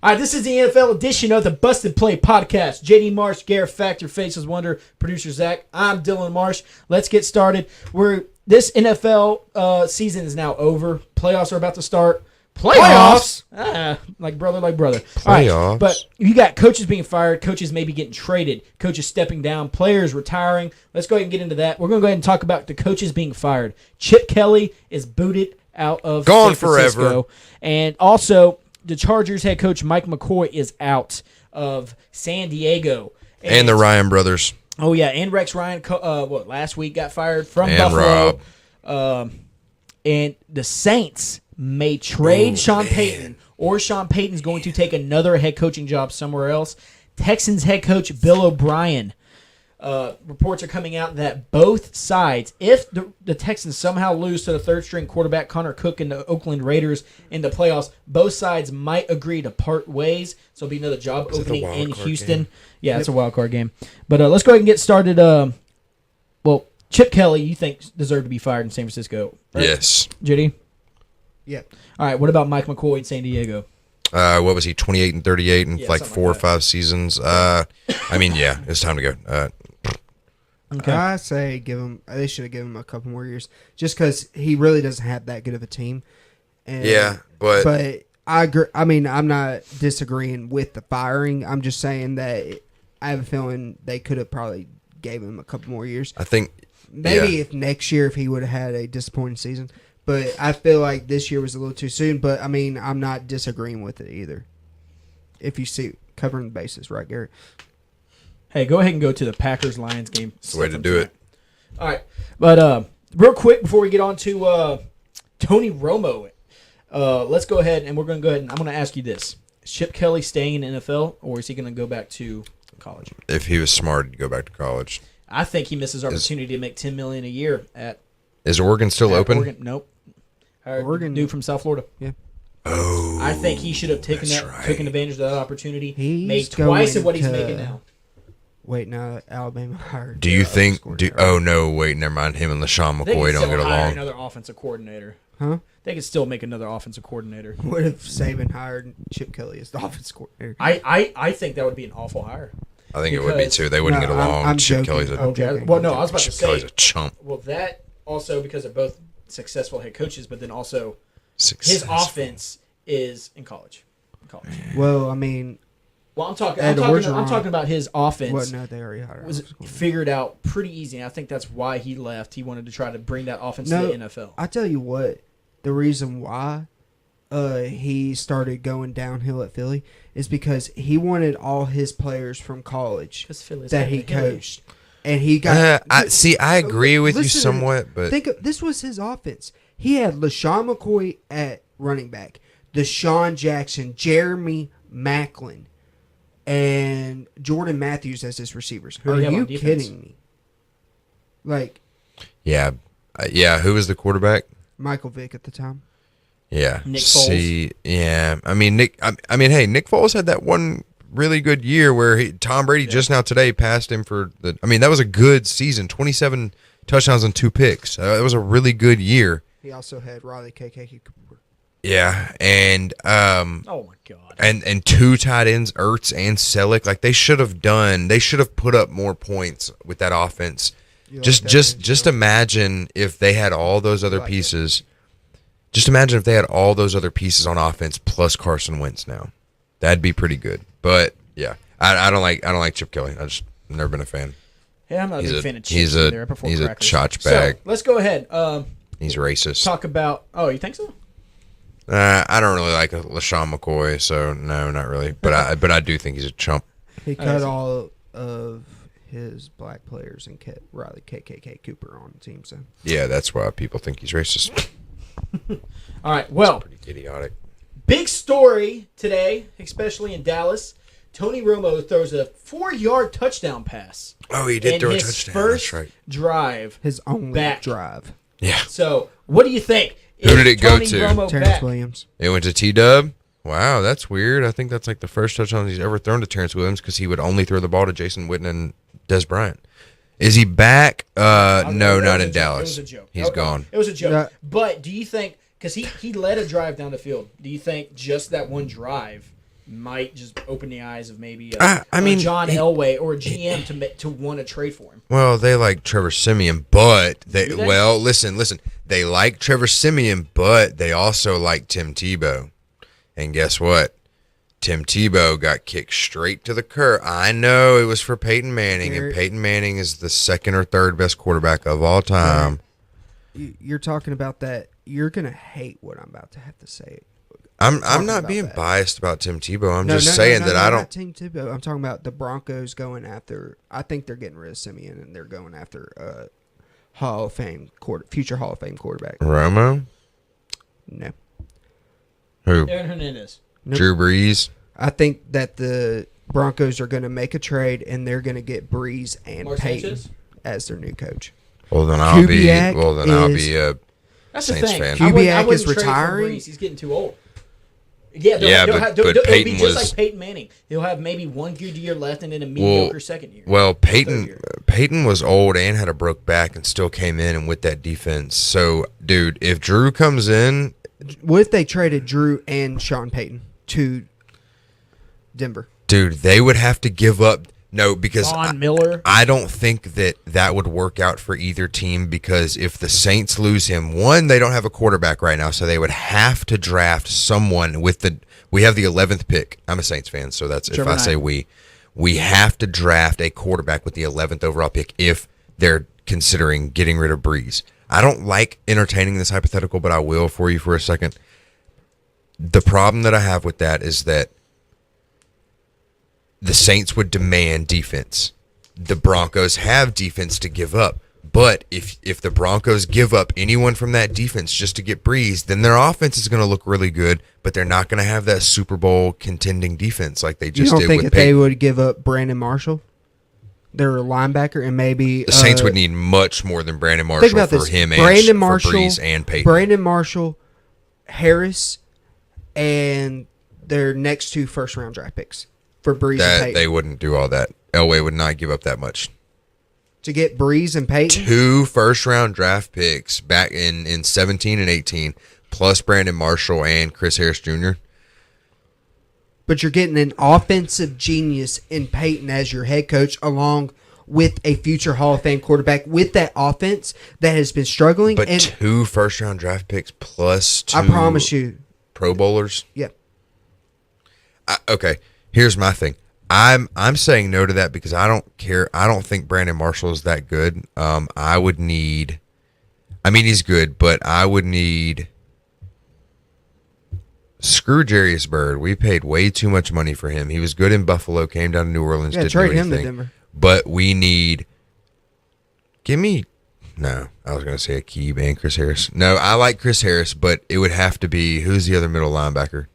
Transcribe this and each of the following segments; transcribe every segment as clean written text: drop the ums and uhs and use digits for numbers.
All right, this is the NFL edition of the Busted Play podcast. JD Marsh, Garrett Factor, Faces Wonder, producer Zach. I'm Dylan Marsh. Let's get started. This NFL season is now over. Playoffs are about to start. Playoffs? Like brother. Playoffs. All right, but you got coaches being fired, coaches maybe getting traded, coaches stepping down, players retiring. Let's go ahead and get into that. We're going to go ahead and talk about the coaches being fired. Chip Kelly is booted out of San Francisco. Forever. And also, the Chargers head coach Mike McCoy is out of San Diego. And the Ryan brothers. Oh, yeah. And Rex Ryan, last week got fired from And Buffalo. Rob. And the Saints may trade Sean Payton, or Sean Payton's going to take another head coaching job somewhere else. Texans head coach Bill O'Brien. Reports are coming out that both sides, if the Texans somehow lose to the third-string quarterback Connor Cook and the Oakland Raiders in the playoffs, both sides might agree to part ways. So it'll be another job opening in Houston. Game? Yeah, it's a wild card game. But let's go ahead and get started. Chip Kelly, you think deserved to be fired in San Francisco? Right? Yes. JD? Yeah. All right, what about Mike McCoy in San Diego? What was he, 28 and 38 in like 4 or that. 5 seasons? It's time to go. Okay. I say they should have given him a couple more years just because he really doesn't have that good of a team. And, but I agree. I mean, I'm not disagreeing with the firing. I'm just saying that I have a feeling they could have probably gave him a couple more years. I think Maybe if next year if he would have had a disappointing season. But I feel like this year was a little too soon. But, I mean, I'm not disagreeing with it either. If you see covering the bases, right, Garrett? Hey, go ahead and go to the Packers-Lions game. it's the way to do it. All right. But real quick before we get on to Tony Romo, let's go ahead and I'm going to ask you this. Is Chip Kelly staying in the NFL, or is he going to go back to college? If he was smart, he'd go back to college. I think he misses opportunity to make $10 million a year at Is Oregon still open? Oregon. Nope. Oregon. Dude from South Florida. Yeah. Oh, I think he should have taken advantage of that opportunity. He's made twice of what he's going making to- now. Wait, now Alabama hired. Do you think? coordinator. Oh no, wait, never mind. Him and LaShawn They McCoy can don't still get hire along. another offensive coordinator. Huh? They could still make another offensive coordinator. What if Saban hired Chip Kelly as the offense coordinator? I think that would be an awful hire. I think it would be too. They wouldn't No, get along. I'm Chip joking. Kelly's a I'm joking. Well, no, I was about to Chip say. Kelly's a chump. Well, that also because they're both successful head coaches, but then also his Successful. offense is in college. Well, I mean, Well, I'm talking about his offense. what? No, they already hired. Was offense coordinator. figured out pretty easy. And I think that's why he left. He wanted to try to bring that offense to the NFL. I tell you what, the reason why he started going downhill at Philly is because he wanted all his players from college Because Philly's that he heavy hitter. coached, and he got. I agree with you Listen, somewhat, but Think of, this was his offense. He had LaShawn McCoy at running back, Deshaun Jackson, Jeremy Maclin, and Jordan Matthews as his receivers. Who do Are you have you on defense? kidding me? Like yeah. Who was the quarterback? Michael Vick at the time. Yeah. Nick Foles. See, yeah. I mean, Nick Foles had that one really good year where Tom Brady just now today passed him for the. I mean, that was a good season. 27 touchdowns and 2 picks. That was a really good year. He also had Riley KK Cooper. Yeah, and Oh my God! and 2 tight ends, Ertz and Selleck. Like they should have put up more points with that offense. You Just like that, just imagine if they had all those other like it. pieces. Just imagine if they had all those other pieces on offense plus Carson Wentz now. That'd be pretty good. But yeah, I don't like Chip Kelly. I've never been a fan. Yeah, I'm not a He's big a- fan of he's chips a- either. I prefer he's a crackers. chotch So, bag. let's go ahead. He's racist. Talk about. Oh, you think so? I don't really like LaShawn McCoy, so no, not really. But I do think he's a chump. He cut all of his black players and kept Riley KKK Cooper on the team. So Yeah, that's why people think he's racist. All right. Well, Pretty idiotic. big story today, especially in Dallas. Tony Romo throws a 4-yard touchdown pass. Oh, he did in throw a his touchdown. first That's right. drive. his only Back. drive. Yeah, So, what do you think? Who Is did it go Tony to? Romo Terrence back? Williams. it went to T-Dub. Wow, that's weird. I think that's like the first touchdown he's ever thrown to Terrence Williams because he would only throw the ball to Jason Witten and Des Bryant. Is he back? No, It not was a in joke. Dallas. It was a joke. He's Okay. gone. It was a joke. Yeah. But do you think, because he led a drive down the field, do you think just that one drive might just open the eyes of maybe I mean, John Elway or a GM to want to trade for him. Well, they like Trevor Siemian, but Do they? well, listen. They like Trevor Siemian, but they also like Tim Tebow. And guess what? Tim Tebow got kicked straight to the curb. I know it was for Peyton Manning, and Peyton Manning is the second or third best quarterback of all time. You're talking about that. You're gonna hate what I'm about to have to say. I'm not being biased about Tim Tebow. I'm just saying that I don't. Not Tim Tebow. I'm talking about the Broncos going after. I think they're getting rid of Simeon and they're going after Hall of Fame future Hall of Fame quarterback. Romo? No. Who? Aaron Hernandez. Nope. Drew Brees? I think that the Broncos are going to make a trade and they're going to get Brees and Mark Peyton Sanchez? as their new coach. Well, then I'll be Kubiak a That's Saints the thing. fan. Kubiak wouldn't is trade for retiring? Brees. He's getting too old. Yeah, but it'll be Peyton just was- like Peyton Manning. He'll have maybe one good year left and then a mediocre second year. Well, Third Peyton year. Peyton was old and had a broke back and still came in and with that defense. So, dude, if Drew comes in, What if they traded Drew and Sean Payton to Denver? dude, they would have to give up. No, because Von Miller. I don't think that would work out for either team because if the Saints lose him, one, they don't have a quarterback right now, so they would have to draft someone with the. We have the 11th pick. I'm a Saints fan, so that's Trevor if I say Knight. we have to draft a quarterback with the 11th overall pick if they're considering getting rid of Brees. I don't like entertaining this hypothetical, but I will for you for a second. The problem that I have with that is that the Saints would demand defense. The Broncos have defense to give up. But if the Broncos give up anyone from that defense just to get Brees, then their offense is going to look really good, but they're not going to have that Super Bowl contending defense like they You just don't did think with that they Peyton. would give up Brandon Marshall, their linebacker, and maybe The Saints would need much more than Brandon think Marshall about for this. him Brandon and Marshall, for Brees and Peyton. Brandon Marshall, Harris, and their next two first-round draft picks for Brees and That Peyton. they wouldn't do all that. Elway would not give up that much. To get Brees and Peyton? 2 first-round draft picks back in 17 and 18, plus Brandon Marshall and Chris Harris Jr. But you're getting an offensive genius in Peyton as your head coach, along with a future Hall of Fame quarterback with that offense that has been struggling. But and 2 first-round draft picks plus 2 I promise you, Pro Bowlers. yeah. Okay, here's my thing. I'm saying no to that because I don't care. I don't think Brandon Marshall is that good. I would need. I mean, he's good, but I would need. Screw Jarius Byrd. We paid way too much money for him. He was good in Buffalo. Came down to New Orleans. Yeah, Didn't trade do him to anything. Denver. But we need. Give me. No, I was going to say Akeem and Chris Harris. No, I like Chris Harris, but it would have to be who's the other middle linebacker?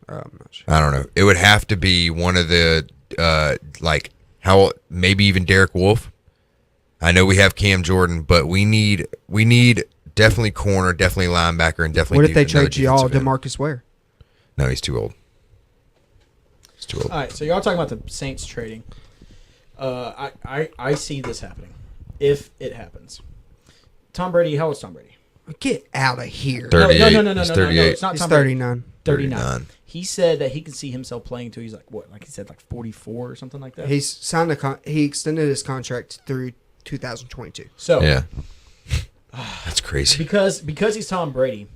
I'm not sure. I don't know. It would have to be one of the maybe even Derek Wolfe. I know we have Cam Jordan, but we need definitely corner, definitely linebacker, and definitely. What if they another trade y'all defensive end. DeMarcus Ware? No, he's too old. He's too old. All right, so y'all talking about the Saints trading. I see this happening if it happens. Tom Brady, how old is Tom Brady? Get out of here. 38. No. He's No, 38. it's not He's Tom Brady. 39. 39. He said that he can see himself playing until he's like what? Like he said, like 44 or something like that. He's signed he extended his contract through 2022. So Yeah, that's crazy. because he's Tom Brady,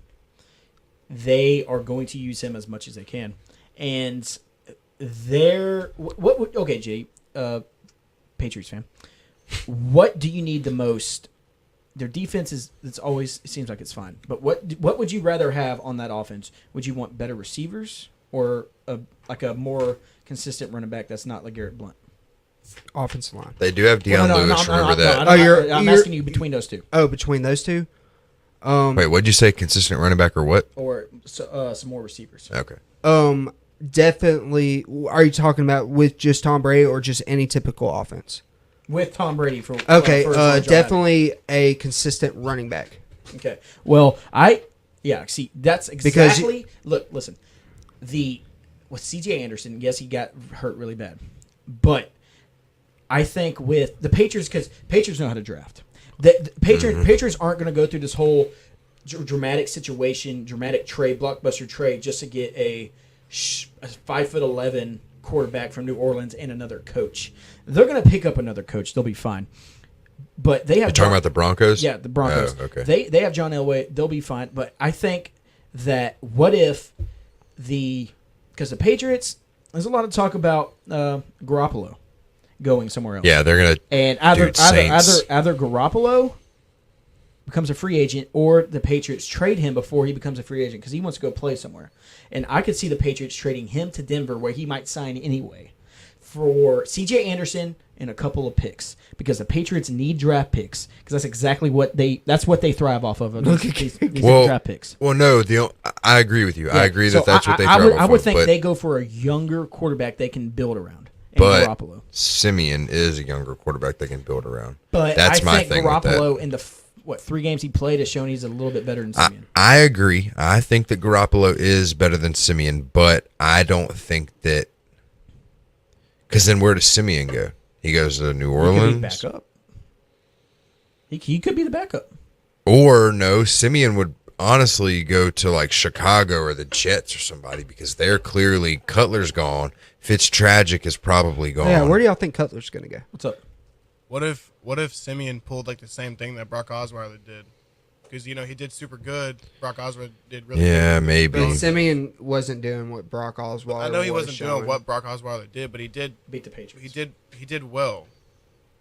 they are going to use him as much as they can, and okay, Jay, Patriots fan, what do you need the most? Their defense it seems like it's fine, but what would you rather have on that offense? Would you want better receivers or a more consistent running back that's not like Garrett Blunt? Offensive line. They do have Deion Lewis. Remember that? I'm asking you between those two, Oh, between those two? Wait, what'd you say? Consistent running back or what? or some more receivers. Okay. Definitely. Are you talking about with just Tom Brady or just any typical offense? With Tom Brady for Okay, for as long as y'all definitely a consistent running back. have it. Okay. Well, see, that's exactly. Listen, with C.J. Anderson, yes, he got hurt really bad, but I think with the Patriots, because Patriots know how to draft. The Patriots aren't going to go through this whole dramatic situation, dramatic trade, blockbuster trade, just to get a 5'11" quarterback from New Orleans and another coach. They're going to pick up another coach. They'll be fine. But they have You're talking about the Broncos? Yeah, the Broncos. Oh, okay. They have John Elway. They'll be fine. But I think that what if because the Patriots, there's a lot of talk about Garoppolo going somewhere else. Yeah, they're gonna and either Saints. Garoppolo becomes a free agent or the Patriots trade him before he becomes a free agent because he wants to go play somewhere. And I could see the Patriots trading him to Denver where he might sign anyway for C.J. Anderson and a couple of picks because the Patriots need draft picks because that's exactly what they thrive off of. These draft picks. Well, no, I agree with you. Yeah. I agree so that's what they thrive off of. I would think they go for a younger quarterback they can build around. But Garoppolo. Simeon is a younger quarterback they can build around. But that's I my think thing Garoppolo with that. in the 3 games he played has shown he's a little bit better than Simeon. I agree. I think that Garoppolo is better than Simeon, but I don't think that because then where does Simeon go? He goes to New Orleans. He could be backup. He could be the backup. Or no, Simeon would honestly go to like Chicago or the Jets or somebody because they're clearly Cutler's gone. Fitztragic is probably gone. Yeah, where do y'all think Cutler's going to go? What's up? What if Simeon pulled like the same thing that Brock Osweiler did? Because he did super good. Brock Osweiler did really good. Yeah, maybe. But Simeon wasn't doing what Brock Osweiler I know he wasn't showing. doing what Brock Osweiler did, but he did Beat the Patriots. He did well.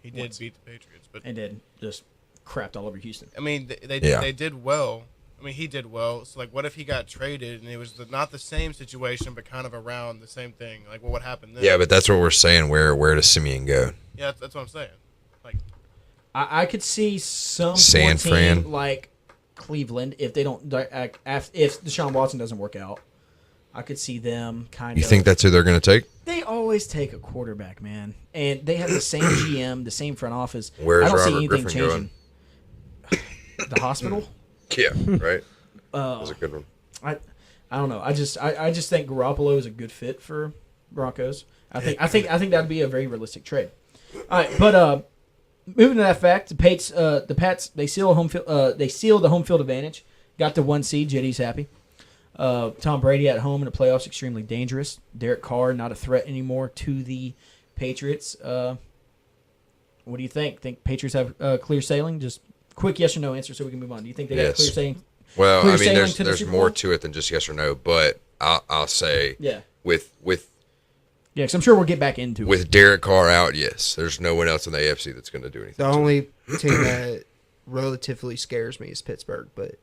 He did Once. beat the Patriots, but And then just crapped all over Houston. I mean they did well. I mean he did well. So like, what if he got traded and it was not the same situation, but kind of around the same thing? Like, what would happen then? Yeah, but that's what we're saying. Where does Simeon go? Yeah, that's what I'm saying. Like, I could see some San poor team Fran. like Cleveland if they don't if Deshaun Watson doesn't work out. I could see them kind of. You think that's who they're going to take? They always take a quarterback, man, and they have the same GM, the same front office. Where's I don't see Robert anything Griffin changing. The hospital. Yeah, right. That was a good one. I don't know. I just think Garoppolo is a good fit for Broncos. I think that'd be a very realistic trade. All right, but moving to that fact, the Pats they seal the home field advantage. Got the 1 seed. JD's happy. Tom Brady at home in the playoffs extremely dangerous. Derek Carr not a threat anymore to the Patriots. What do you think? Think Patriots have clear sailing? Just quick yes or no answer so we can move on. Do you think they got clear sailing? Well, Clear I mean, sailing to the there's Super more Bowl? to it than just yes or no, but I'll say with Yeah, because I'm sure we'll get back into it. with Derek Carr out, yes, there's no one else in the AFC that's going to do anything. The only team that relatively scares me is Pittsburgh, but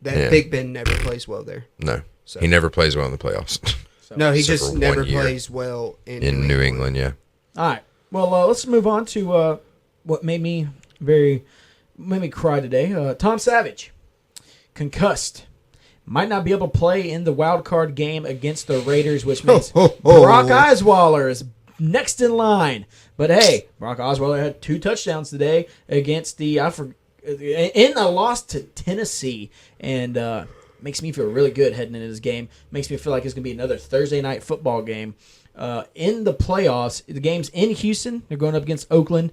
Yeah. Big Ben never plays well there. No, So- he never plays well in the playoffs No, he Except just for never 1 year. plays well in New England. Yeah, All right. Well, let's move on to what made me cry today. Tom Savage, concussed, might not be able to play in the wild card game against the Raiders, which means Brock Osweiler is next in line. But hey, Brock Osweiler had 2 touchdowns today against in a loss to Tennessee, and makes me feel really good heading into this game. Makes me feel like it's going to be another Thursday night football game. In the playoffs, the game's in Houston. They're going up against Oakland.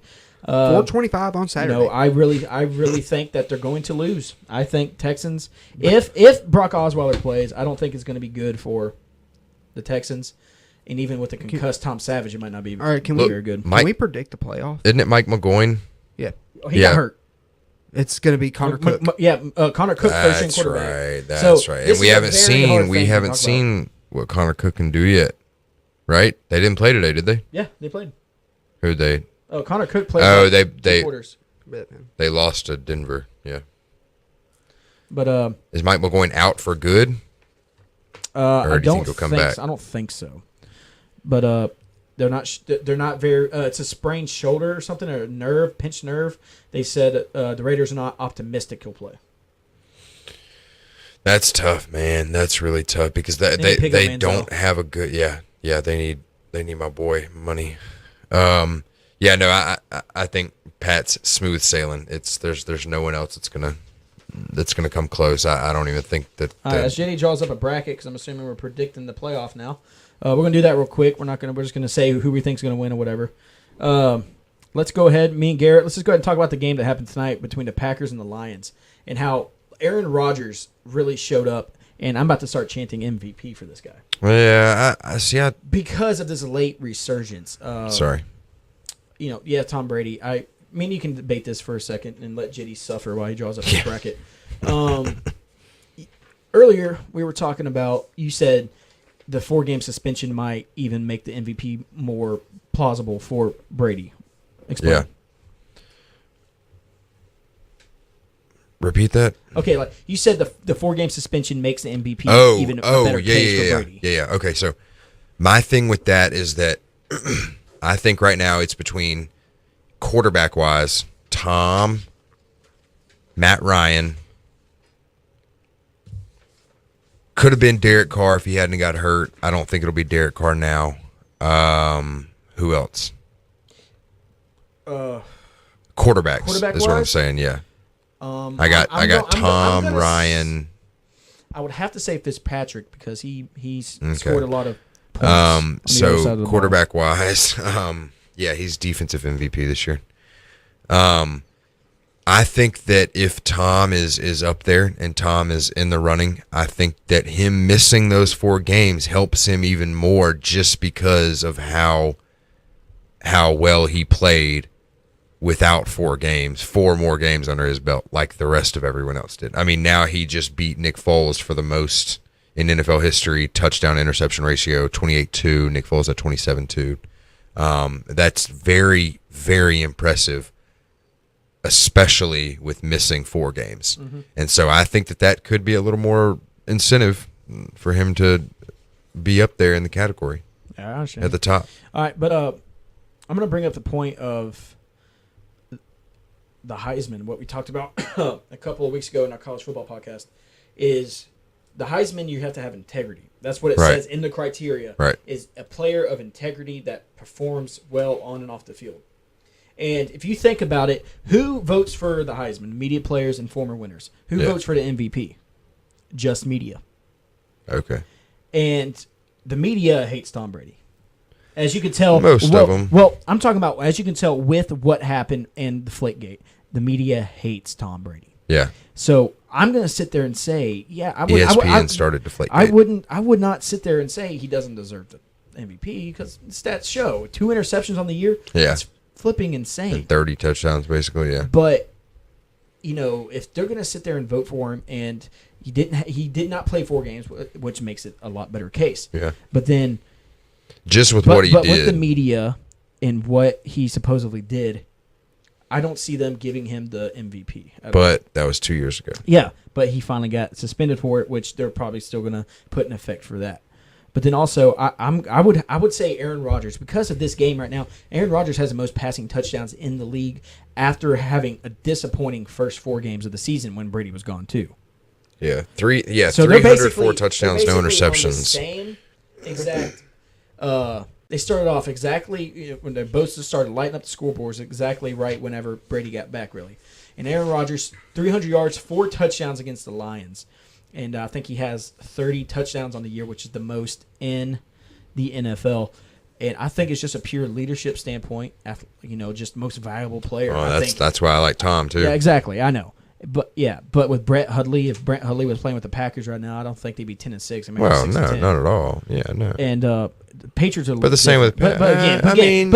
4:25 on Saturday. No, I really think that they're going to lose. I think Texans, if Brock Osweiler plays, I don't think it's going to be good for the Texans. And even with the concussed Tom Savage, it might not be All right, very good. Can we predict the playoff? isn't it Mike McGowan? Yeah. He Yeah. got hurt. It's going to be Connor Cook. Connor Cook, first string That's quarterback. right. That's So, right. this And we is a haven't very hard thing to talk about. seen what Connor Cook can do yet. Right? They didn't play today, did they? Yeah, they played. Who they? Oh, Connor Cook played. Oh, like 2 they quarters. they lost to Denver. Yeah. But Is Mike McGowan out for good? I do you think don't he'll come think back? so. I don't think so. But they're not very. It's a sprained shoulder or something, or a nerve, pinched nerve. They said the Raiders are not optimistic he'll play. That's tough, man. That's really tough because They they pick up Manziel. don't have a good. Yeah. They need my boy money. Yeah. No. I think Pat's smooth sailing. There's no one else that's gonna come close. I don't even think that. All right, as JD draws up a bracket, because I'm assuming we're predicting the playoff now. We're gonna do that real quick. We're just gonna say who we think's gonna win or whatever. Let's go ahead, me and Garrett. Let's just go ahead and talk about the game that happened tonight between the Packers and the Lions, and how Aaron Rodgers really showed up, and I'm about to start chanting MVP for this guy Yeah, I see. because of this late resurgence. Sorry. Tom Brady. I mean, you can debate this for a second and let JD suffer while he draws up his bracket. Earlier, we were talking about, you said the 4-game suspension might even make the MVP more plausible for Brady. Explain. Yeah. Repeat that. Okay, like you said, the 4-game suspension makes the MVP even a better case for Brady. Yeah. Okay, so my thing with that is that I think right now it's between quarterback-wise, Tom, Matt Ryan. Could have been Derek Carr if he hadn't got hurt. I don't think it'll be Derek Carr now. Who else? Quarterbacks is what I'm Quarterback-wise? saying. Yeah, I got Tom, Ryan. I would have to say Fitzpatrick because he's scored a lot of points. On the other side So of the ball. quarterback wise, yeah, he's defensive MVP this year. I think that if Tom is up there and Tom is in the running, I think that him missing those 4 games helps him even more just because of how well he played without 4 more games under his belt, like the rest of everyone else did. I mean, now he just beat Nick Foles for the most in NFL history, touchdown interception ratio, 28-2. Nick Foles at 27-2. That's very, very impressive, especially with missing 4 games. Mm-hmm. And so I think that could be a little more incentive for him to be up there in the category at the top. All right, but I'm going to bring up the point of the Heisman. What we talked about a couple of weeks ago in our college football podcast is the Heisman, you have to have integrity. That's what it says in the criteria. Right. Is a player of integrity that performs well on and off the field. And if you think about it, who votes for the Heisman? Media players and former winners. Who votes for the MVP? Just media. Okay. And the media hates Tom Brady. As you can tell. Most of them. Well, I'm talking about, as you can tell with what happened in the Flakegate, the media hates Tom Brady. Yeah. So I'm going to sit there and say, I would. ESPN started Deflategate. I would not sit there and say he doesn't deserve the MVP because stats show 2 interceptions on the year. Yeah. That's flipping insane. And 30 touchdowns, basically, yeah. But, if they're going to sit there and vote for him, and he did not play 4 games, which makes it a lot better case. Yeah. But then, just with what he did. With the media and what he supposedly did, I don't see them giving him the MVP. But that was 2 years ago. Yeah, but he finally got suspended for it, which they're probably still going to put in effect for that. But then also, I would say Aaron Rodgers, because of this game right now. Aaron Rodgers has the most passing touchdowns in the league after having a disappointing first 4 games of the season when Brady was gone too. Yeah, So 304 touchdowns, no interceptions. Same exact. They started off exactly when they both started lighting up the scoreboards exactly right whenever Brady got back, really. And Aaron Rodgers, 300 yards, 4 touchdowns against the Lions. And I think he has 30 touchdowns on the year, which is the most in the NFL. And I think it's just a pure leadership standpoint, just most valuable player. Oh, that's why I like Tom, too. Yeah, exactly. I know. But with Brett Hundley, if Brett Hundley was playing with the Packers right now, I don't think they'd be 10-6. I mean, well, no, not at all. Yeah, no. And the Patriots are. But the same with. But again,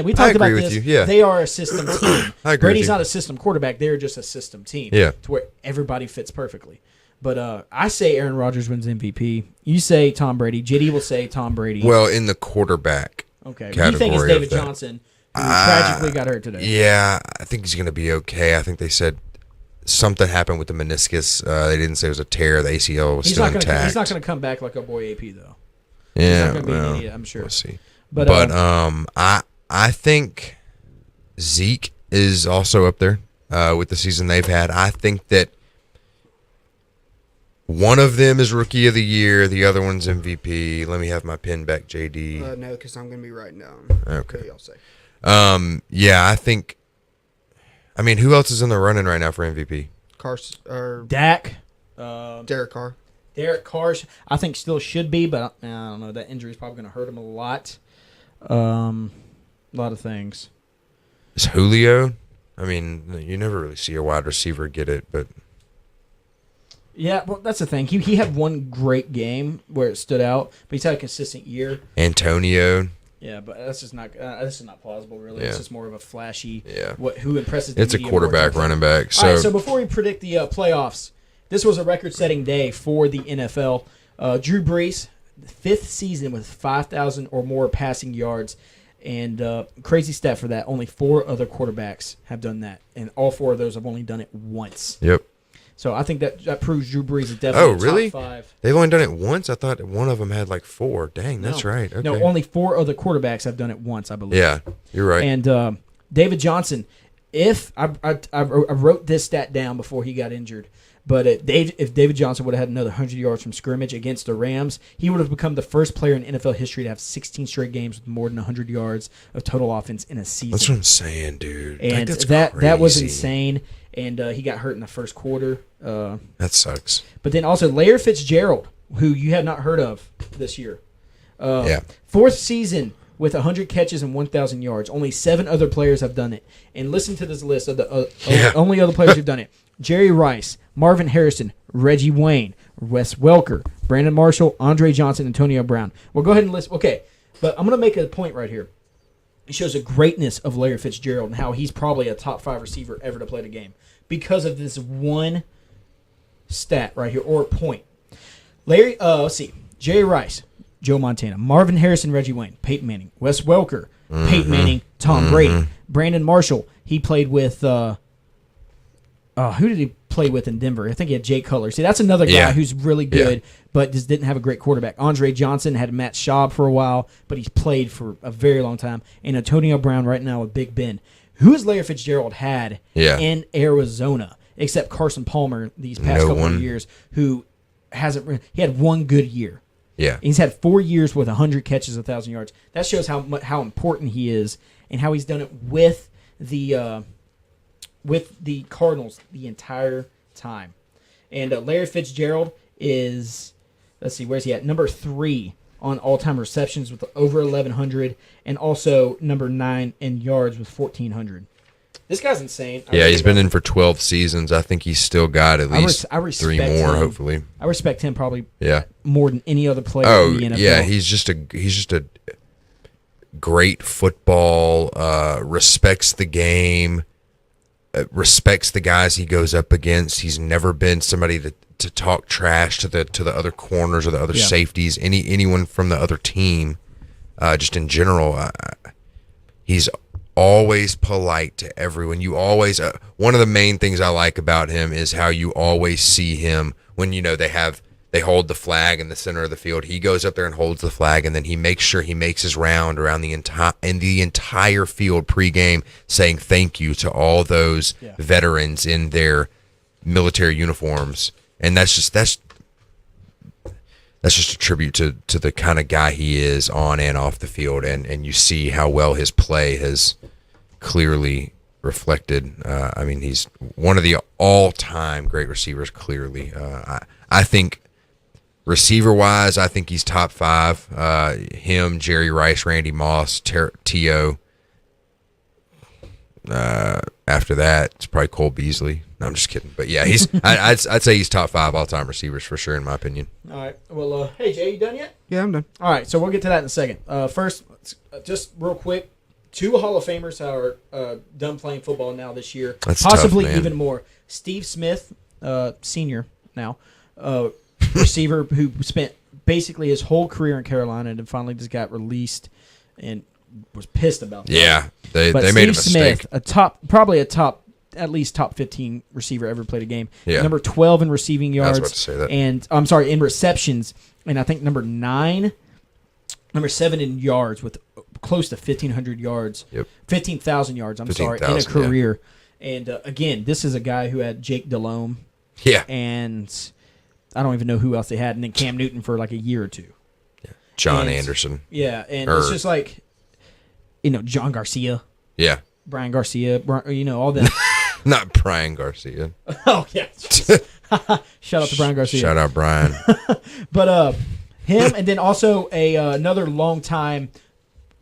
we talked about this. Yeah. They are a system team. I agree. Brady's not a system quarterback. They're just a system team. Yeah. To where everybody fits perfectly. But I say Aaron Rodgers wins MVP. You say Tom Brady. JD will say Tom Brady. Well, in the quarterback. Okay. You think it's David Johnson, who tragically got hurt today? Yeah, I think he's going to be okay. I think they said something happened with the meniscus. They didn't say it was a tear. The ACL was still intact. He's not going to come back like our boy AP though. Yeah, he's not going to be an idiot, I'm sure. We'll see. But I think Zeke is also up there with the season they've had. I think that one of them is Rookie of the Year. The other one's MVP. Let me have my pen back, JD. No, because I'm going to be writing down. Okay. What y'all say? Yeah, I think. I mean, who else is in the running right now for MVP? Dak. Derek Carr. Derek Carr, I think still should be, but I don't know. That injury is probably going to hurt him a lot. A lot of things. Is Julio? I mean, you never really see a wide receiver get it, but Yeah, well, that's the thing. He had one great game where it stood out, but he's had a consistent year. Antonio. Yeah, but that's just not this is not plausible, really. Yeah. It's just more of a flashy. Yeah. Who impresses? The It's a media more quarterback, than- running back. So, All right, so before we predict the playoffs, this was a record-setting day for the NFL. Drew Brees, 5th season with 5,000 or more passing yards, and crazy stat for that. Only 4 other quarterbacks have done that, and all 4 of those have only done it once. yep. So I think that proves Drew Brees is definitely really? top 5. They've only done it once. I thought one of them had like 4. Dang, that's No. right. Okay. No, only 4 other quarterbacks have done it once, I believe. Yeah, you're right. And David Johnson, if I wrote this stat down before he got injured, but if David Johnson would have had another 100 yards from scrimmage against the Rams, he would have become the first player in NFL history to have 16 straight games with more than 100 yards of total offense in a season. That's what I'm saying, dude. Like, And that's that was crazy. insane. And he got hurt in the first quarter. That sucks. But then also Larry Fitzgerald, who you have not heard of this year. Yeah. 4th season with 100 catches and 1,000 yards. Only 7 other players have done it. And listen to this list of the only other players who've done it. Jerry Rice, Marvin Harrison, Reggie Wayne, Wes Welker, Brandon Marshall, Andre Johnson, Antonio Brown. Well, go ahead and list. Okay, but I'm going to make a point right here. It shows the greatness of Larry Fitzgerald and how he's probably a top 5 receiver ever to play the game because of this one stat right here, or point. Let's see. Jerry Rice, Joe Montana, Marvin Harrison, Reggie Wayne, Peyton Manning, Wes Welker, Peyton Manning, Tom Brady, Brandon Marshall. He played with who did he play with in Denver? I think he had Jay Cutler. See, that's another guy who's really good, but just didn't have a great quarterback. Andre Johnson had Matt Schaub for a while, but he's played for a very long time. And Antonio Brown right now with Big Ben. Who has Larry Fitzgerald had in Arizona, except Carson Palmer these past couple of years, who hasn't. He had one good year. Yeah. He's had 4 years with 100 catches, 1,000 yards. That shows how important he is and how he's done it with the Cardinals the entire time. And Larry Fitzgerald is, let's see, where's he at? Number 3 on all-time receptions with over 1,100, and also number 9 in yards with 1,400. This guy's insane. He's been in for 12 seasons. I think he's still got at least I 3 respect more, him. hopefully. I respect him probably Yeah. more than any other player Oh, in the NFL. yeah, he's just a great football, respects the game, respects the guys he goes up against. He's never been somebody to talk trash to the other corners or the other safeties, anyone from the other team, just in general. He's always polite to everyone. You always one of the main things I like about him is how you always see him when they hold the flag in the center of the field. He goes up there and holds the flag, and then he makes sure he makes his round around the entire field pregame, saying thank you to all those veterans in their military uniforms. And that's just a tribute to the kind of guy he is on and off the field, and you see how well his play has clearly reflected. I mean, he's one of the all-time great receivers, clearly. I think receiver-wise, I think he's top 5. Him, Jerry Rice, Randy Moss, T.O. After that, it's probably Cole Beasley. No, I'm just kidding. But yeah, I'd say he's top 5 all-time receivers for sure, in my opinion. All right. Well, hey, Jay, you done yet? Yeah, I'm done. All right, so we'll get to that in a second. First, just real quick, 2 Hall of Famers are done playing football now this year. That's possibly tough, man. even more. Steve Smith, senior now, receiver who spent basically his whole career in Carolina and then finally just got released and was pissed about that. Yeah, they But made a Steve mistake. Smith, at least top 15 receiver ever played a game. Yeah. Number 12 in receiving I was yards. about to say that. And I'm sorry, in receptions, and I think number 7 in yards with close to 1,500 yards. Yep. 15,000 yards. In a 15,000, career. And again, this is a guy who had Jake Delhomme. Yeah. And I don't even know who else they had, and then Cam Newton for like a year or 2. John And- Anderson. Yeah, and it's just like, John Garcia, Yeah. Brian Garcia, all that. Not Brian Garcia. Oh yeah. Shout out to Brian Garcia. Shout out Brian. But him, and then also another longtime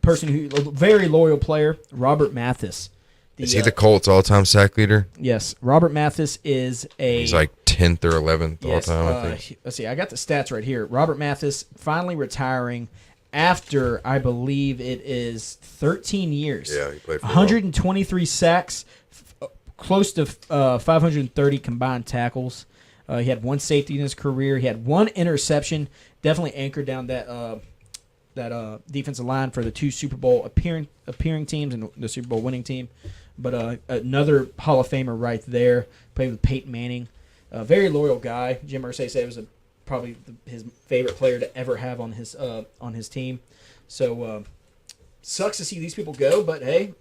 person a very loyal player, Robert Mathis. Is he the Colts all-time sack leader? Yes, Robert Mathis is He's like 10th or 11th all Yes. time, I think. Let's see. I got the stats right here. Robert Mathis finally retiring after, I believe it is 13 years. Yeah, he played for 123 sacks, close to 530 combined tackles. He had one safety in his career. He had one interception. Definitely anchored down that defensive line for the two Super Bowl appearing teams and the Super Bowl winning team. But another Hall of Famer right there. Played with Peyton Manning. A very loyal guy. Jim Irsay said it was probably his favorite player to ever have on his team. So sucks to see these people go, but hey,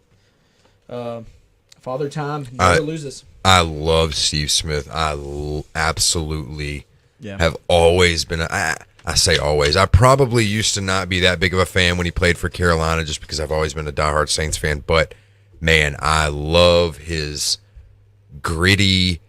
Father Time never loses. I love Steve Smith. I absolutely Yeah. have always been. I say always. I probably used to not be that big of a fan when he played for Carolina, just because I've always been a diehard Saints fan. But man, I love his gritty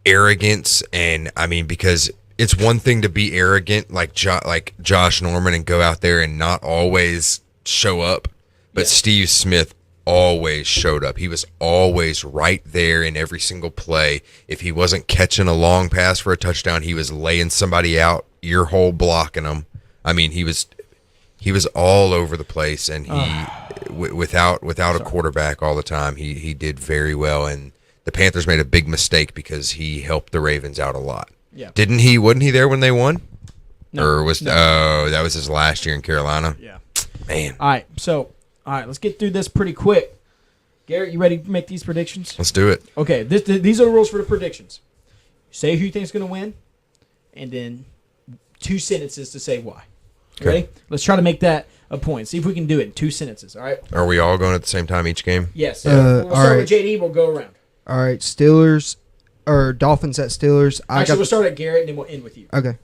arrogance, and I mean, because it's one thing to be arrogant like Josh Norman and go out there and not always show up, but Yeah. Steve Smith always showed up. He was always right there in every single play. If he wasn't catching a long pass for a touchdown, he was laying somebody out, ear hole blocking them. I mean, he was all over the place, and he without a quarterback all the time, he did very well. And the Panthers made a big mistake because he helped the Ravens out a lot. Yeah. Didn't he? Wasn't he there when they won? No. Or was that was his last year in Carolina? Yeah. Man, All right, let's get through this pretty quick. Garrett, you ready to make these predictions? let's do it. Okay, these are the rules for the predictions. Say who you think is going to win, and then 2 sentences to say why. Okay. Ready? Let's try to make that a point. See if we can do it in 2 sentences, all right? Are we all going at the same time each game? Yes. all we'll start right. with JD. We'll go around. All right, Steelers or Dolphins at Steelers. Actually, we'll start at Garrett, and then we'll end with you. Okay.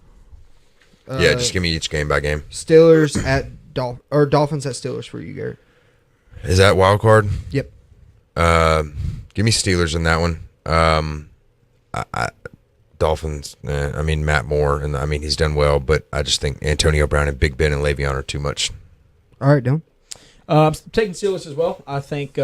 Yeah, just give me each game by game. Steelers at Dolphins at Steelers for you, Garrett. Is that wild card? Yep. Give me Steelers in that one. Dolphins. I mean Matt Moore, and I mean he's done well, but I just think Antonio Brown and Big Ben and Le'Veon are too much. All right, Dylan. I'm taking Steelers as well. I think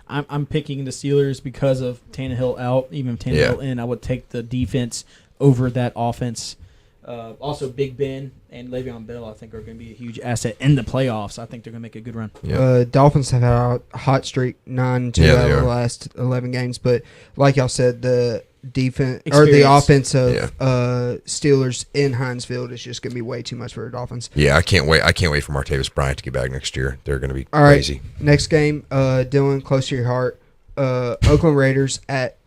I'm picking the Steelers because of Tannehill out. Even if Tannehill in, I would take the defense over that offense. Also, Big Ben and Le'Veon Bell, I think, are going to be a huge asset in the playoffs. I think they're going to make a good run. Yeah. Dolphins have had a hot streak, 9-2 out of the last 11 games. But like y'all said, the defense or the offense of Steelers in Heinz Field is just going to be way too much for the Dolphins. Yeah, I can't wait. I can't wait for Martavis Bryant to get back next year. They're going to be All right, crazy. Next game, Dylan, close to your heart. Oakland Raiders at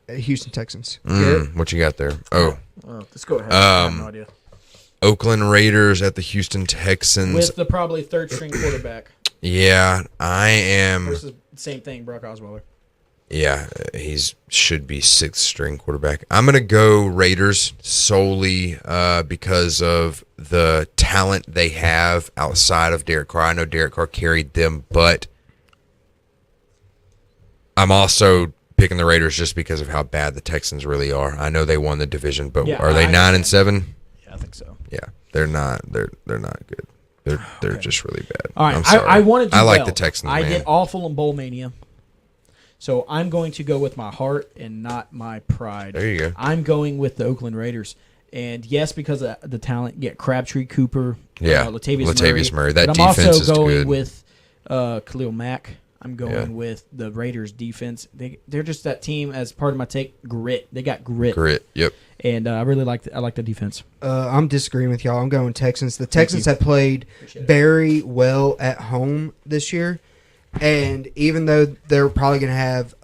Houston Texans. What you got there? Oh, Let's go ahead. I have no idea. Oakland Raiders at the Houston Texans. With the probably third string quarterback. Yeah, I am. Versus same thing, Brock Osweiler. Yeah, he's should be 6th string quarterback. I'm going to go Raiders solely because of the talent they have outside of Derek Carr. I know Derek Carr carried them, but I'm also picking the Raiders just because of how bad the Texans really are. I know they won the division, but are they 9-7? Yeah, I think so. Yeah, they're not. They're not good. They're just really bad. All right, I'm sorry. I wanted to. I like the Texans. I man. did awful in Bowl Mania, so I'm going to go with my heart and not my pride. There you go. I'm going with the Oakland Raiders, and yes, because of the talent, get Crabtree, Cooper, Latavius Murray. That but I'm defense also is going good. with Khalil Mack. I'm going with the Raiders defense. They're just that team. As part of my take, grit. They got grit. Yep. And I really like the defense. I'm disagreeing with y'all. I'm going Texans. The Texans have played very well at home this year, and even though they're probably going to have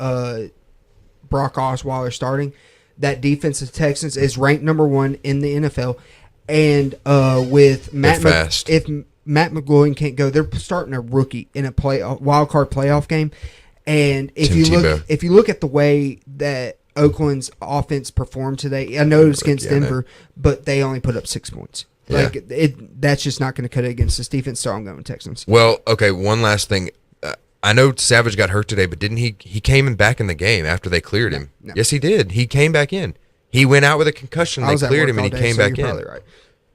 Brock Osweiler starting, that defense of Texans is ranked number 1 in the NFL. And with Matt, if Matt McGloin can't go, they're starting a rookie in a wild card playoff game. And if you look at the way that Oakland's offense performed today, I know it was against Denver, but they only put up 6 points. Yeah. That's just not going to cut it against this defense. So I'm going Texans. Well, okay. One last thing. I know Savage got hurt today, but didn't he? He came back in the game after they cleared him. No. Yes, he did. He came back in. He went out with a concussion. They cleared him, and he came back in. Right.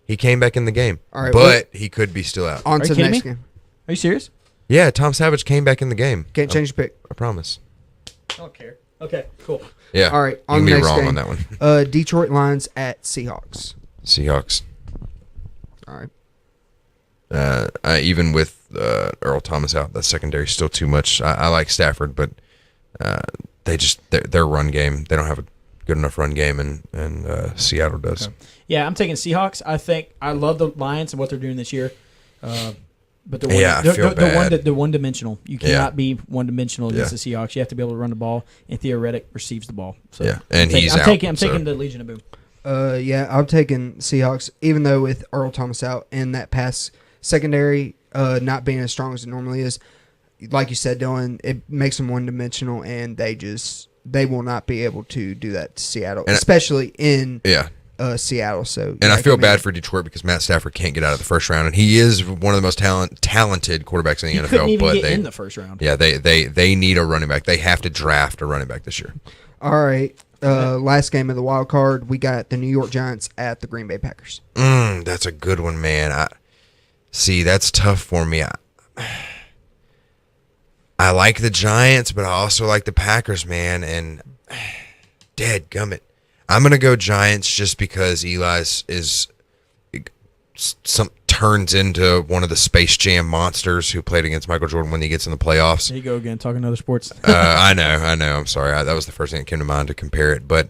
He came back in the game. All right, but he could be still out. On Are to you the kidding next me? game. Are you serious? Yeah, Tom Savage came back in the game. Can't change your pick. I promise. I don't care. Okay, cool. Yeah. All right, You on can the be next wrong game. on that one. Detroit Lions at Seahawks. Seahawks. All right. Even with Earl Thomas out, the secondary is still too much. I like Stafford, but their run game, they don't have a good enough run game, and Seattle does. Okay. Yeah, I'm taking Seahawks. I love the Lions and what they're doing this year. But they're one-dimensional. You cannot be one-dimensional against the Seahawks. You have to be able to run the ball, and Theoretic receives the ball. So yeah, and I'm taking the Legion of Boom. I'm taking Seahawks, even though with Earl Thomas out and that pass secondary not being as strong as it normally is. Like you said, Dylan, it makes them one-dimensional, and they will not be able to do that to Seattle, especially in Seattle. So, and I feel bad for Detroit because Matt Stafford can't get out of the first round, and he is one of the most talented quarterbacks in the NFL. Couldn't even but get in the first round. Yeah, they need a running back. They have to draft a running back this year. All right. Last game of the wild card, we got the New York Giants at the Green Bay Packers. That's a good one, man. That's tough for me. I like the Giants, but I also like the Packers, man. And dadgummit, I'm gonna go Giants just because Eli's turns into one of the Space Jam monsters who played against Michael Jordan when he gets in the playoffs. There you go again, talking other sports. I know. I'm sorry. That was the first thing that came to mind to compare it. But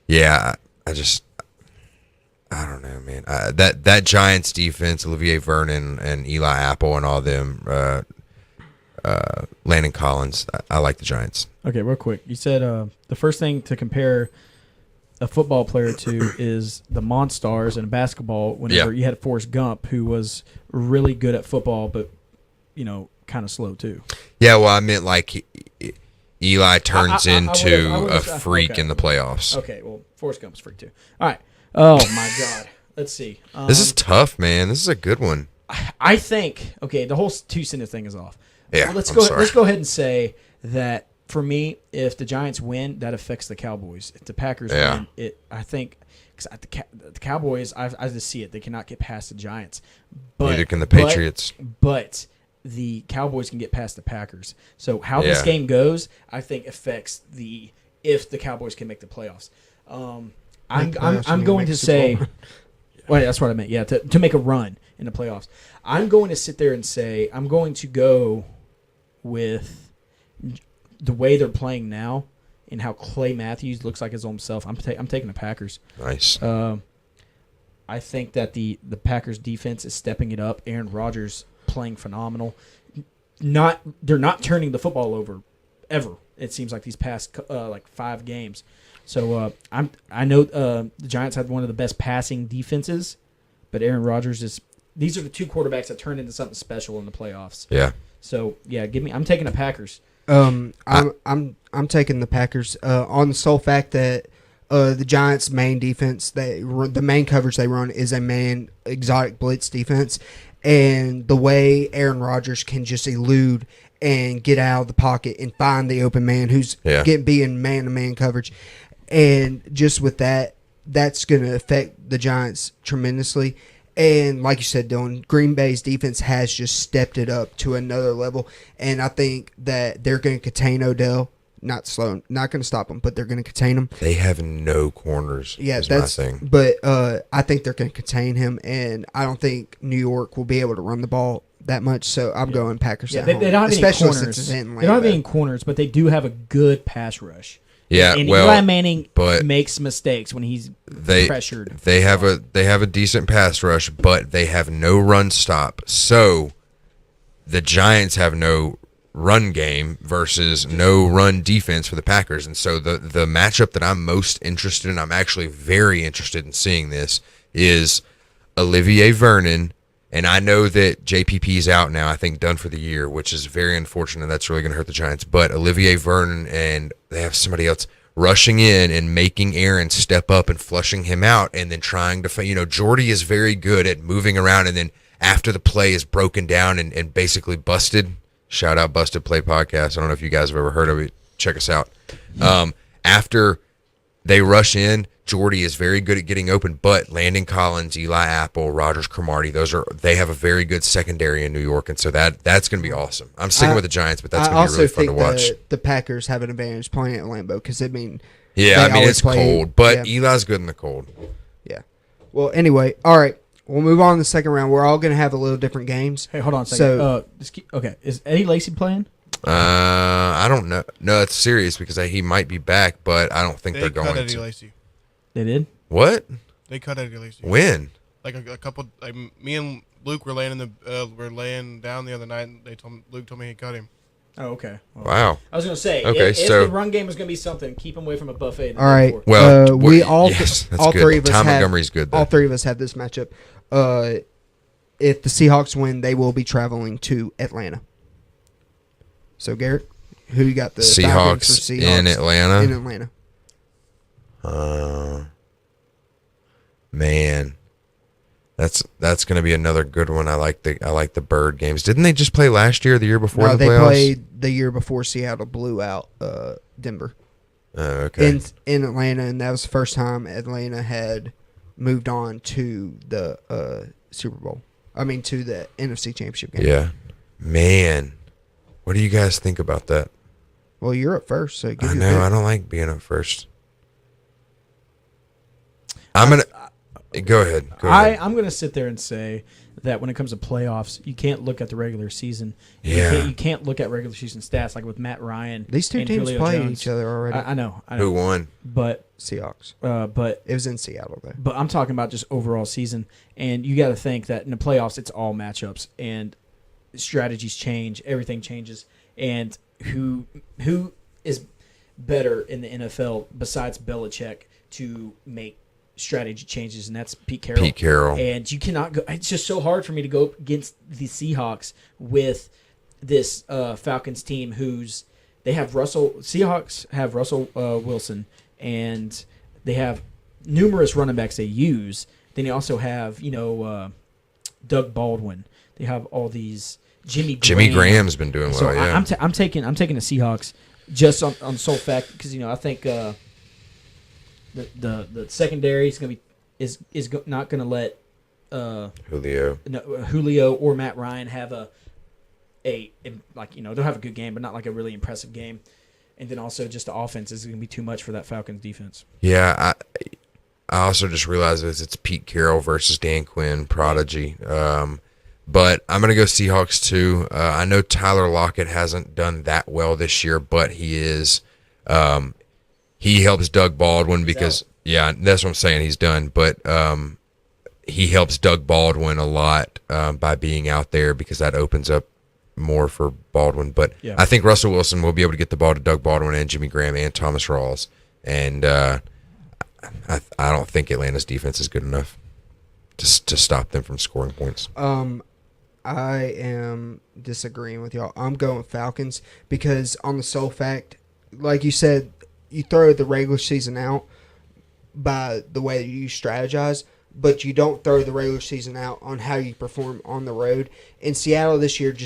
yeah, I don't know, man. That Giants defense, Olivier Vernon and Eli Apple and all them, Landon Collins. I like the Giants. Okay, real quick. You said the first thing to compare a football player to is the Monstars in basketball. Whenever you had Forrest Gump, who was really good at football, but kind of slow too. Yeah, well, I meant like Eli turns into a freak in the playoffs. Okay, well, Forrest Gump's a freak too. All right. Oh my God. Let's see. This is tough, man. This is a good one. I think the whole 2-sentence thing is off. Yeah, well, let's go ahead and say that for me, if the Giants win, that affects the Cowboys. If the Packers win, I think because the Cowboys, I just see it. They cannot get past the Giants. Neither can the Patriots. But the Cowboys can get past the Packers. So how this game goes, I think affects if the Cowboys can make the playoffs. I'm going to say, well, that's what I meant. Yeah, to make a run in the playoffs. I'm going to sit there and say I'm going to go with the way they're playing now and how Clay Matthews looks like his own self. I'm taking the Packers. Nice. I think that the Packers defense is stepping it up. Aaron Rodgers playing phenomenal. They're not turning the football over ever. It seems like these past 5 games. So I know the Giants had one of the best passing defenses, but Aaron Rodgers is. These are the two quarterbacks that turned into something special in the playoffs. Yeah. So I'm taking the Packers. I'm taking the Packers on the sole fact that the Giants' main defense, the main coverage they run is a man exotic blitz defense, and the way Aaron Rodgers can just elude and get out of the pocket and find the open man who's being man-to-man coverage. And just with that, that's going to affect the Giants tremendously. And like you said, Dylan, Green Bay's defense has just stepped it up to another level. And I think that they're going to contain Odell. Not going to stop them, but they're going to contain him. They have no corners. Yeah, that's my thing. But I think they're going to contain him, and I don't think New York will be able to run the ball that much. So I'm going Packers. Yeah, they don't have any corners. They don't have any corners, but they do have a good pass rush. Yeah, and Eli Manning makes mistakes when he's pressured. They have a decent pass rush, but they have no run stop. So the Giants have no run game versus no run defense for the Packers. And so the matchup that I'm most interested in, I'm actually very interested in seeing this, is Olivier Vernon. And I know that JPP is out now, I think done for the year, which is very unfortunate. That's really going to hurt the Giants. But Olivier Vernon, and they have somebody else rushing in and making Aaron step up and flushing him out, and then trying to, Jordy is very good at moving around, and then after the play is broken down and basically busted. Shout out Busted Play Podcast. I don't know if you guys have ever heard of it. Check us out. After they rush in, Jordy is very good at getting open, but Landon Collins, Eli Apple, Rogers Cromartie, they have a very good secondary in New York, and so that's going to be awesome. I'm sticking with the Giants, but that's going to be really fun to watch. The Packers have an advantage playing at Lambeau because it's cold, but Eli's good in the cold. Yeah. Well, anyway, all right. We'll move on to the second round. We're all going to have a little different games. Hey, hold on a second. Okay, is Eddie Lacy playing? I don't know. No, it's serious because he might be back, but I don't think they're going Eddie to. Lacy. They did? What? They cut Eddie Lacy. When? Like a couple. Like me and Luke were laying down the other night, and Luke told me he cut him. Oh, okay. Well, Wow. I was going to say, okay, if so the run game is going to be something, keep him away from a buffet. All right. Well, we all yes, that's all good. three of us Tom have, Montgomery's good. Though. All three of us have this matchup. If the Seahawks win, they will be traveling to Atlanta. So Garrett, who you got? The Seahawks in Atlanta. In Atlanta. Man, that's going to be another good one. I like the Bird games. Didn't they just play last year or the year before No, the they playoffs? played the year before Seattle blew out Denver. Okay. In Atlanta, and that was the first time Atlanta had moved on to the Super Bowl. I mean, to the NFC Championship game. Yeah. Man, what do you guys think about that? Well, you're up first, so give I your know. pick. I don't like being up first. I'm going to... Go ahead. I'm going to sit there and say that when it comes to playoffs, you can't look at the regular season. Yeah. You can't look at regular season stats like with Matt Ryan. These two and teams Julio played Jones. each other already. I know. Who won? But Seahawks. But It was in Seattle, though. But I'm talking about just overall season, and you got to think that in the playoffs, it's all matchups, and strategies change, everything changes, and who is better in the NFL besides Belichick to make strategy changes, and that's Pete Carroll. Pete Carroll. And you cannot go. It's just so hard for me to go against the Seahawks with this Falcons team, they have Seahawks have Russell Wilson, and they have numerous running backs they use. Then you also have Doug Baldwin. They have all these Jimmy Graham's been doing well. So Yeah. I'm taking the Seahawks just on sole fact because I think the secondary is going to be not going to let Julio or Matt Ryan have they'll have a good game, but not like a really impressive game. And then also just the offense is going to be too much for that Falcons defense. Yeah, I also just realized it's Pete Carroll versus Dan Quinn, prodigy. But I'm going to go Seahawks too. I know Tyler Lockett hasn't done that well this year, but he is. He helps Doug Baldwin because, yeah, that's what I'm saying. He's done. But he helps Doug Baldwin a lot by being out there because that opens up more for Baldwin. But yeah. I think Russell Wilson will be able to get the ball to Doug Baldwin and Jimmy Graham and Thomas Rawls. And I don't think Atlanta's defense is good enough to stop them from scoring points. I am disagreeing with y'all. I'm going Falcons because on the sole fact, like you said, you throw the regular season out by the way you strategize, but you don't throw the regular season out on how you perform on the road. In Seattle this year,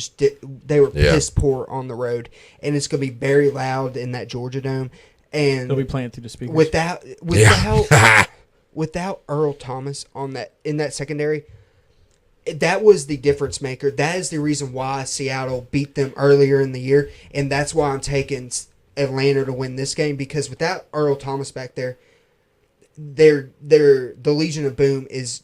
they were piss poor on the road, and it's going to be very loud in that Georgia Dome. And they'll be playing through the speakers. Without Earl Thomas in that secondary, that was the difference maker. That is the reason why Seattle beat them earlier in the year, and that's why I'm taking Atlanta to win this game because without Earl Thomas back there, the Legion of Boom is.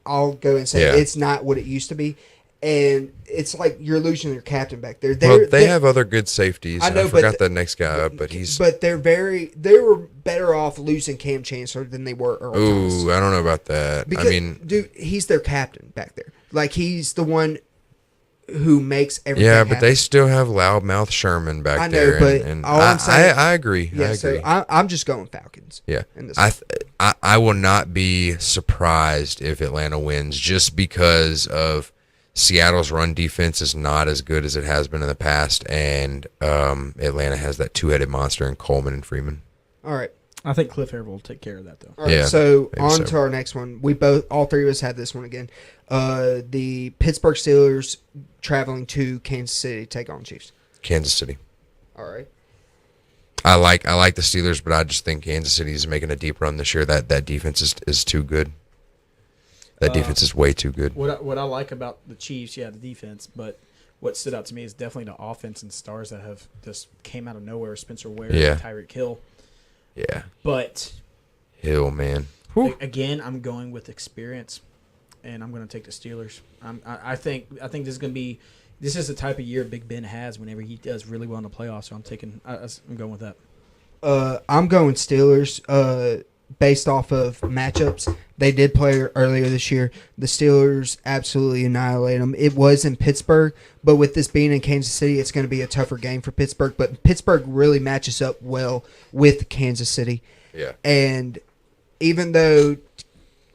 I'll go and say it's not what it used to be, and it's like you're losing your captain back there. They have other good safeties. I forgot the next guy up, but he's. But they were better off losing Cam Chancellor than they were Earl Thomas. Ooh, I don't know about that. Because, dude, he's their captain back there. Like he's the one who makes everything. Yeah, but happen. they still have loudmouth Sherman back I know, there. but and all I'm saying, I agree. Yeah, I agree. so I'm just going Falcons. Yeah, in this I will not be surprised if Atlanta wins just because of Seattle's run defense is not as good as it has been in the past, and Atlanta has that two-headed monster in Coleman and Freeman. All right. I think Cliff Haver will take care of that, though. All right, Yeah, so maybe on so. to our next one. All three of us had this one again. The Pittsburgh Steelers traveling to Kansas City to take on Chiefs. Kansas City. All right. I like the Steelers, but I just think Kansas City is making a deep run this year. That defense is too good. That defense is way too good. What I like about the Chiefs, the defense, but what stood out to me is definitely the offense and stars that have just came out of nowhere. Spencer Ware, Yeah. Tyreek Hill. Yeah. But Hill, man. again, I'm going with experience, and I'm going to take the Steelers. I think this is going to be. This is the type of year Big Ben has whenever he does really well in the playoffs. So I'm going with that. I'm going Steelers. Based off of matchups, they did play earlier this year. The Steelers absolutely annihilate them. It was in Pittsburgh, but with this being in Kansas City, it's going to be a tougher game for Pittsburgh. But Pittsburgh really matches up well with Kansas City. Yeah. And even though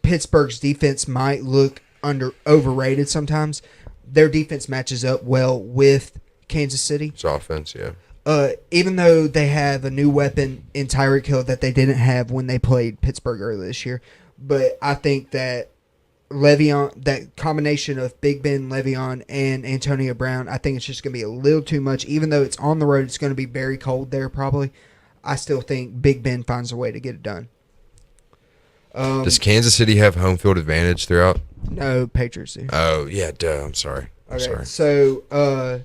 Pittsburgh's defense might look overrated sometimes, their defense matches up well with Kansas City. It's offense, yeah. Even though they have a new weapon in Tyreek Hill that they didn't have when they played Pittsburgh earlier this year. But I think that Le'Veon, that combination of Big Ben, Le'Veon, and Antonio Brown, I think it's just going to be a little too much. Even though it's on the road, it's going to be very cold there probably. I still think Big Ben finds a way to get it done. Does Kansas City have home field advantage throughout? No, Patriots do. Oh, yeah, duh. I'm sorry. Okay, so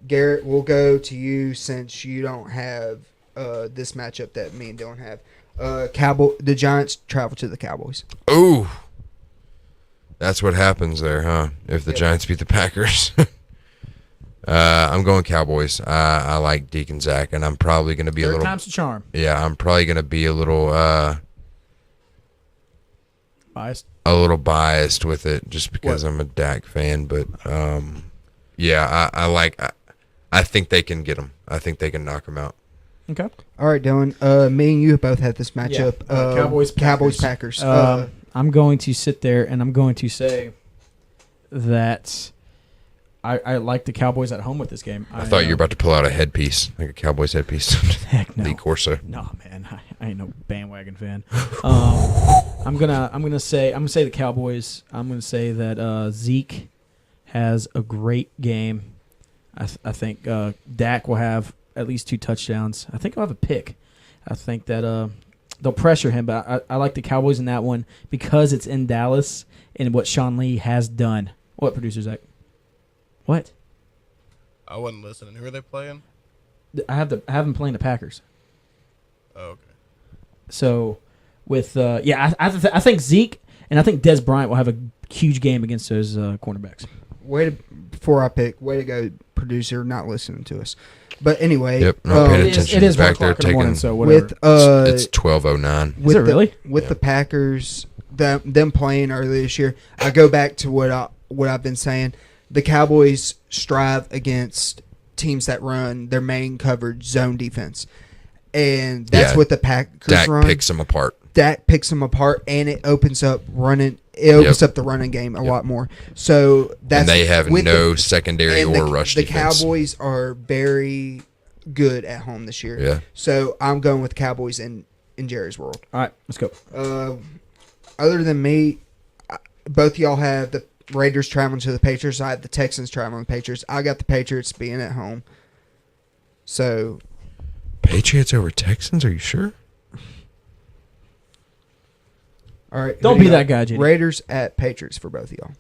Garrett, we'll go to you since you don't have this matchup that me and Dylan have. The Giants travel to the Cowboys. Ooh. That's what happens there, huh? If the Giants beat the Packers. I'm going Cowboys. I like Deacon Zach, and I'm probably going to be a Third little... time's the charm. Yeah, I'm probably going to be a little... Biased. a little biased with it just because I'm a Dak fan, but I think they can get them. I think they can knock them out. Okay. All right, Dylan. Me and you both had this matchup. Cowboys Packers. I'm going to sit there and I'm going to say that I like the Cowboys at home with this game. I thought you were about to pull out a headpiece, like a Cowboys headpiece. Heck no. Lee Corso. No, man, I ain't no bandwagon fan. I'm gonna say the Cowboys. I'm gonna say that Zeke has a great game. I think Dak will have at least 2 touchdowns. I think he'll have a pick. I think that they'll pressure him, but I like the Cowboys in that one because it's in Dallas and what Sean Lee has done. What, producer Zach? What? I wasn't listening. Who are they playing? I have them playing the Packers. Oh, okay. So, with I think Zeke and I think Des Bryant will have a huge game against those cornerbacks. Before I pick, way to go, producer, not listening to us. But anyway, Yep, not paying attention. It is back 1 there o'clock in the morning, taking. so whatever. It's 12:09. Is it really? With the Packers, them playing earlier this year, I go back to what I've been saying. The Cowboys strive against teams that run their main coverage zone defense, and that's what the Packers run. Dak picks them apart. Dak picks them apart, and it opens up running. It opens up the running game a lot more. So that's and they have no secondary or rush defense. The Cowboys are very good at home this year. Yeah. So I'm going with Cowboys in Jerry's world. All right, let's go. Other than me, both y'all have the Raiders traveling to the Patriots. I have the Texans traveling to the Patriots. I got the Patriots being at home. So, Patriots over Texans? Are you sure? all right. Don't be that guy, JD. Raiders at Patriots for both of y'all.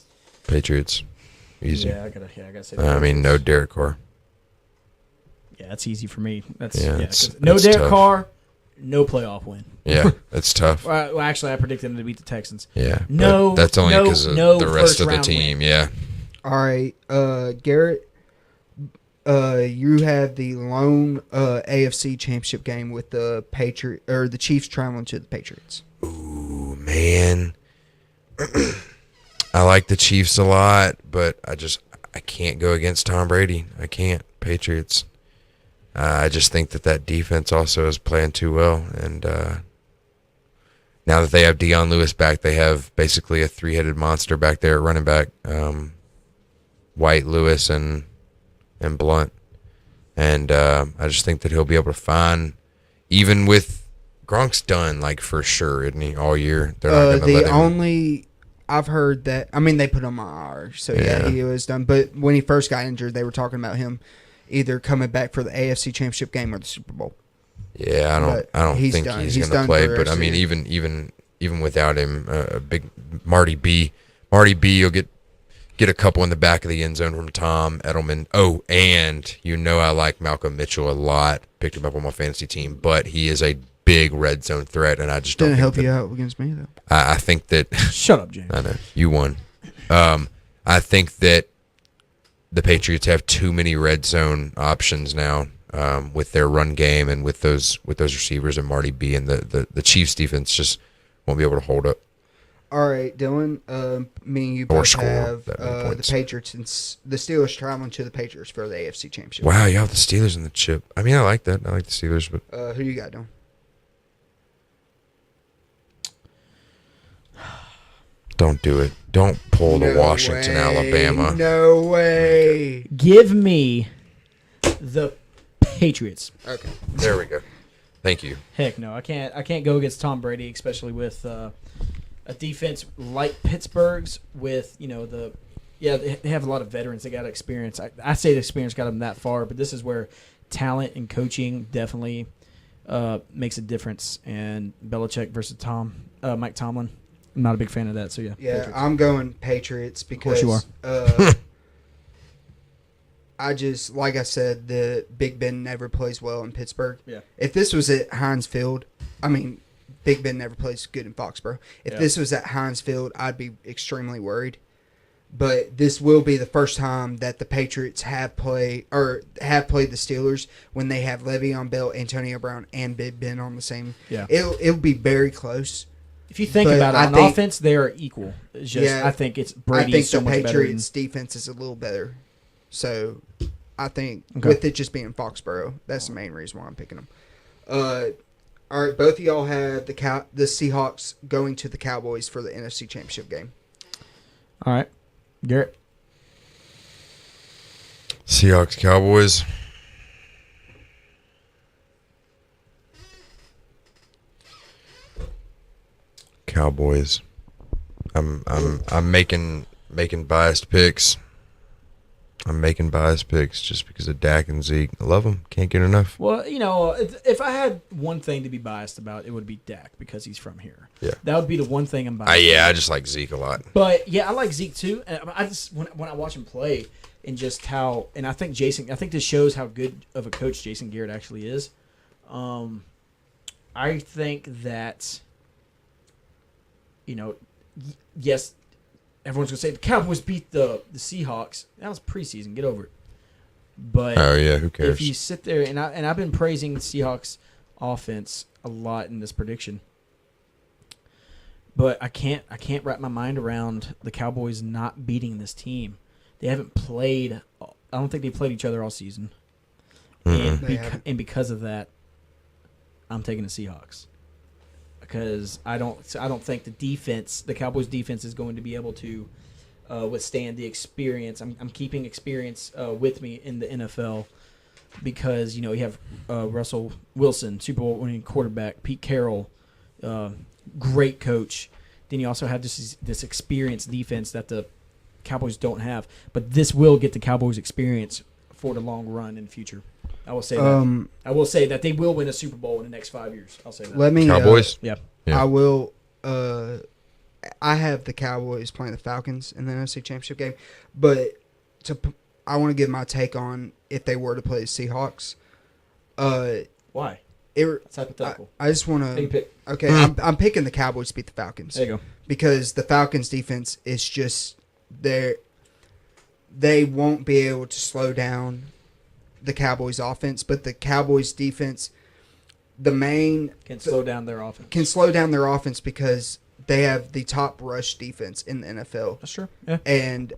Patriots, easy. Yeah, I gotta say. I mean, no Derek Carr. Yeah, that's easy for me. That's it's no Derek tough. Carr, no playoff win. Yeah, that's tough. Well, actually, I predicted them to beat the Texans. Yeah, No, but that's only because of no the rest of the first-round team. Yeah. All right, Garrett. You have the lone AFC Championship game with the the Chiefs traveling to the Patriots. Ooh, man. I like the Chiefs a lot, but I can't go against Tom Brady. I can't. Patriots. I just think that defense also is playing too well, and now that they have Deion Lewis back, they have basically a 3-headed monster back there at running back. White, Lewis, and Blunt. And I just think that he'll be able to find, even with Gronk's done, like for sure, isn't he, all year? They're not going to let him. I've heard that, they put him on IR, so yeah, he was done. But when he first got injured, they were talking about him either coming back for the AFC Championship game or the Super Bowl. Yeah, But I don't he's think done. he's He's going to done play. for the But rest I of the mean, year. even without him, a big Marty B. You'll get a couple in the back of the end zone from Tom Edelman. Oh, and I like Malcolm Mitchell a lot. Picked him up on my fantasy team, but he is a big red zone threat, and I just don't Didn't think help that, you out against me though. I think that Shut up, James. I know you won. I think that the Patriots have too many red zone options now with their run game and with those receivers and Marty B, and the Chiefs defense just won't be able to hold up. All right, Dylan. Me and you Or both score have that many the points. Patriots and the Steelers traveling to the Patriots for the AFC Championship. Wow, you have the Steelers in the chip. I mean, I like that. I like the Steelers, but Who you got, Dylan? don't do it. Don't pull the Washington, Alabama. No way. Give me the Patriots. Okay. There we go. Thank you. Heck no, I can't go against Tom Brady, especially with a defense like Pittsburgh's. With they have a lot of veterans. They got experience. I say the experience got them that far, but this is where talent and coaching definitely makes a difference. And Belichick versus Mike Tomlin. I'm not a big fan of that. So yeah. Yeah, Patriots. I'm going Patriots because course you I just, like I said, the Big Ben never plays well in Pittsburgh. Yeah. If this was at Heinz Field, I mean, Big Ben never plays good in Foxborough. If this was at Heinz Field, I'd be extremely worried. But this will be the first time that the Patriots have played the Steelers when they have Le'Veon Bell, Antonio Brown, and Big Ben on the same. Yeah. It'll be very close. If you think But about it, I on think- offense, they are equal. It's just Yeah, I think it's I Brady think so the much better. Patriots' defense is a little better. So I think Okay. with it just being Foxborough, that's the main reason why I'm picking them. All right, both of y'all have the Seahawks going to the Cowboys for the NFC Championship game. All right, Garrett. Seahawks, Cowboys. Cowboys. I'm making biased picks. I'm making biased picks just because of Dak and Zeke. I love them. Can't get enough. Well, if I had one thing to be biased about, it would be Dak because he's from here. Yeah. That would be the one thing I'm biased. I just like Zeke a lot. But yeah, I like Zeke too. And I just when I watch him play and just how, and I think this shows how good of a coach Jason Garrett actually is. I think that yes, everyone's gonna say the Cowboys beat the Seahawks. That was preseason. Get over it. But Oh yeah, who cares? if you sit there and I've been praising the Seahawks offense a lot in this prediction, but I can't wrap my mind around the Cowboys not beating this team. They haven't played. I don't think they played each other all season, and, They haven't. and because of that, I'm taking the Seahawks because I don't think the Cowboys defense is going to be able to withstand the experience. I'm keeping experience with me in the NFL because you have Russell Wilson, Super Bowl winning quarterback, Pete Carroll, great coach. Then you also have this experienced defense that the Cowboys don't have. But this will get the Cowboys experience for the long run in the future. I will say that. I will say that they will win a Super Bowl in the next 5 years. I'll say that. Let me Cowboys. Yeah. Yeah. I will. I have the Cowboys playing the Falcons in the NFC Championship game, but I want to give my take on if they were to play the Seahawks. Why? It's hypothetical. I just want Take a to. pick. Okay, I'm picking the Cowboys to beat the Falcons. There you go. Because the Falcons defense is just they won't be able to slow down the Cowboys offense, but the Cowboys defense Can slow down their offense. can slow down their offense because they have the top rush defense in the NFL. That's true. Yeah. And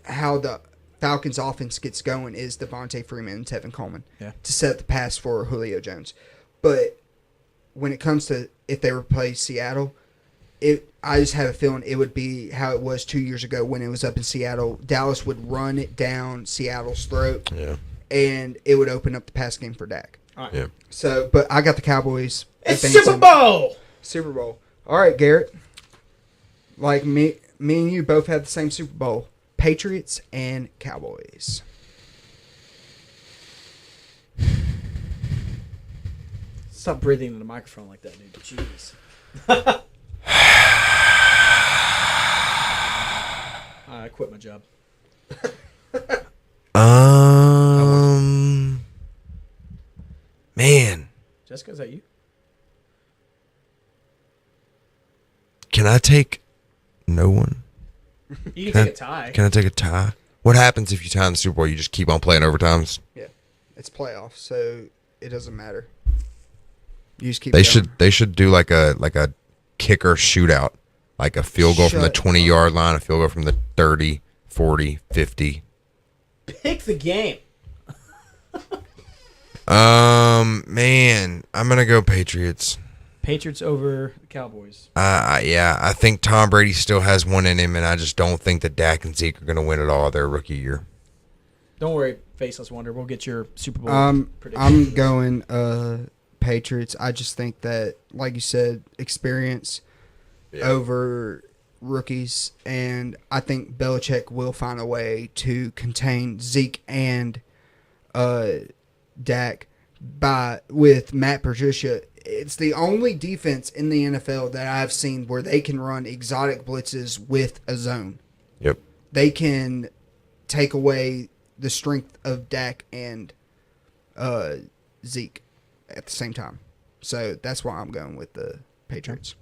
how the Falcons offense gets going is Devontae Freeman and Tevin Coleman to set the pass for Julio Jones. But when it comes to if they replace Seattle, I just have a feeling it would be how it was 2 years ago when it was up in Seattle. Dallas would run it down Seattle's throat, and it would open up the pass game for Dak. All right. Yeah. So, but I got the Cowboys. It's advancing. Super Bowl. Super Bowl. All right, Garrett. Like me and you both had the same Super Bowl. Patriots and Cowboys. Stop breathing into the microphone like that, dude. Jeez. I quit my job. Man, Jessica, is that you? can I take no one? You can take a tie. Can I take a tie? What happens if you tie in the Super Bowl? You just keep on playing overtimes. Yeah, it's playoffs, so it doesn't matter. You just keep. They going. should do like a kicker shootout, like a field goal from the Shut 20-yard line, a field goal from the 30, 40, 50. Pick the game. Man, I'm gonna go Patriots. Patriots over the Cowboys. Yeah, I think Tom Brady still has one in him, and I just don't think that Dak and Zeke are gonna win it all their rookie year. Don't worry, Faceless Wonder. We'll get your Super Bowl prediction. I'm going Patriots. I just think that, like you said, experience over rookies, and I think Belichick will find a way to contain Zeke and Dak with Matt Patricia. It's the only defense in the NFL that I've seen where they can run exotic blitzes with a zone. Yep. They can take away the strength of Dak and Zeke at the same time. So that's why I'm going with the Patriots.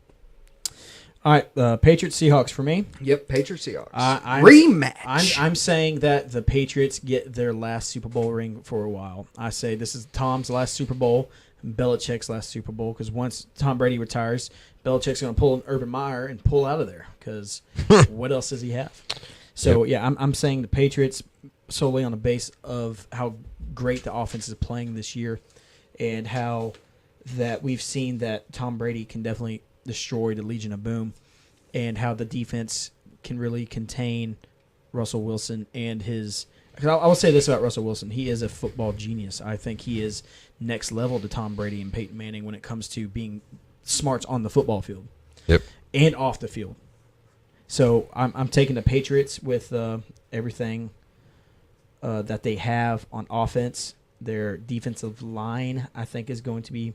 All right, Patriots Seahawks for me. Yep, Patriots Seahawks. Rematch. I'm saying that the Patriots get their last Super Bowl ring for a while. I say this is Tom's last Super Bowl, and Belichick's last Super Bowl, because once Tom Brady retires, Belichick's going to pull an Urban Meyer and pull out of there, because what else does he have? So, yeah, I'm saying the Patriots solely on the base of how great the offense is playing this year, and how that we've seen that Tom Brady can definitely destroy the Legion of Boom, and how the defense can really contain Russell Wilson and his. Cause I will say this about Russell Wilson: he is a football genius. I think he is next level to Tom Brady and Peyton Manning when it comes to being smarts on the football field, and off the field. So I'm taking the Patriots with everything that they have on offense. Their defensive line, I think, is going to be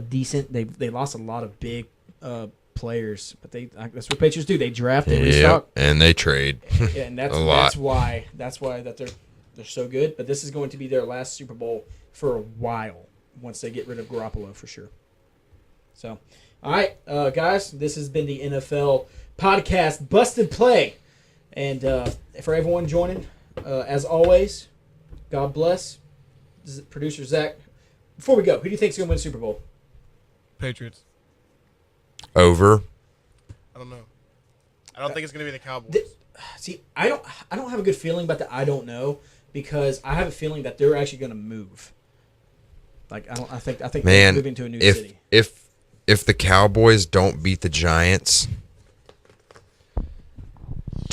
decent. They lost a lot of big players, but that's what Patriots do. They draft, they restock, and they trade. And that's why that they're so good. But this is going to be their last Super Bowl for a while once they get rid of Garoppolo for sure. So, all right, guys, this has been the NFL podcast, Busted Play, and for everyone joining, as always, God bless. This is producer Zach. Before we go, who do you think is going to win the Super Bowl? Patriots. Over. I don't know. I don't think it's going to be the Cowboys. See, I don't have a good feeling about the I don't know, because I have a feeling that they're actually going to move. Like I think they're moving to a new city. If the Cowboys don't beat the Giants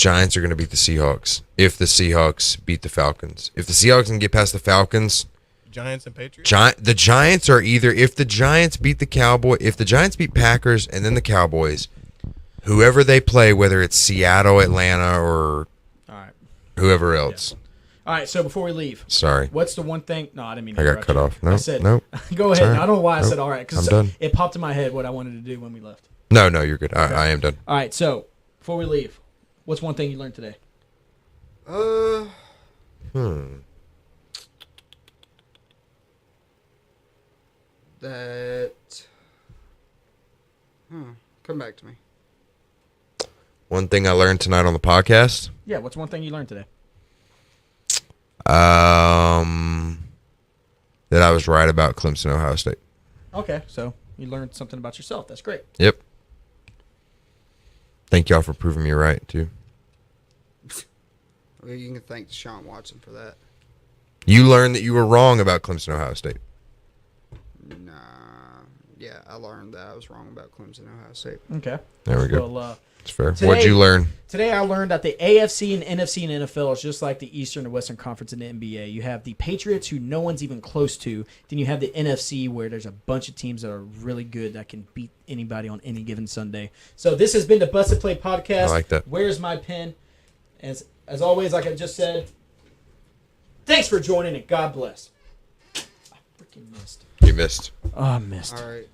are going to beat the Seahawks. If the Seahawks beat the Falcons. If the Seahawks can get past the Falcons, Giants and Patriots? the Giants are either, if the Giants beat the Cowboys, if the Giants beat Packers and then the Cowboys, whoever they play, whether it's Seattle, Atlanta, or whoever else. Yeah. All right, so before we leave. Sorry. What's the one thing? No, I didn't mean to I got interrupt cut you. off. No, I said, no. Go ahead. Sorry. I don't know why I Nope. said all right, because I'm done. it popped in my head what I wanted to do when we left. No, you're good. I am done. All right, so before we leave, what's one thing you learned today? Come back to me. One thing I learned tonight on the podcast. Yeah, what's one thing you learned today? That I was right about Clemson, Ohio State. Okay, so you learned something about yourself. That's great. Yep. Thank y'all for proving me right, too. Well, you can thank Deshaun Watson for that. You learned that you were wrong about Clemson, Ohio State. Nah. Yeah, I learned that I was wrong about Clemson, Ohio State. Okay. There we go. Well, it's fair. What'd you learn? Today I learned that the AFC and NFC and NFL is just like the Eastern and Western Conference in the NBA. You have the Patriots, who no one's even close to. Then you have the NFC, where there's a bunch of teams that are really good that can beat anybody on any given Sunday. So this has been the Busted Play podcast. I like that. Where's my pen? As always, like I just said, thanks for joining and God bless. You missed. You missed. Oh, I missed. All right.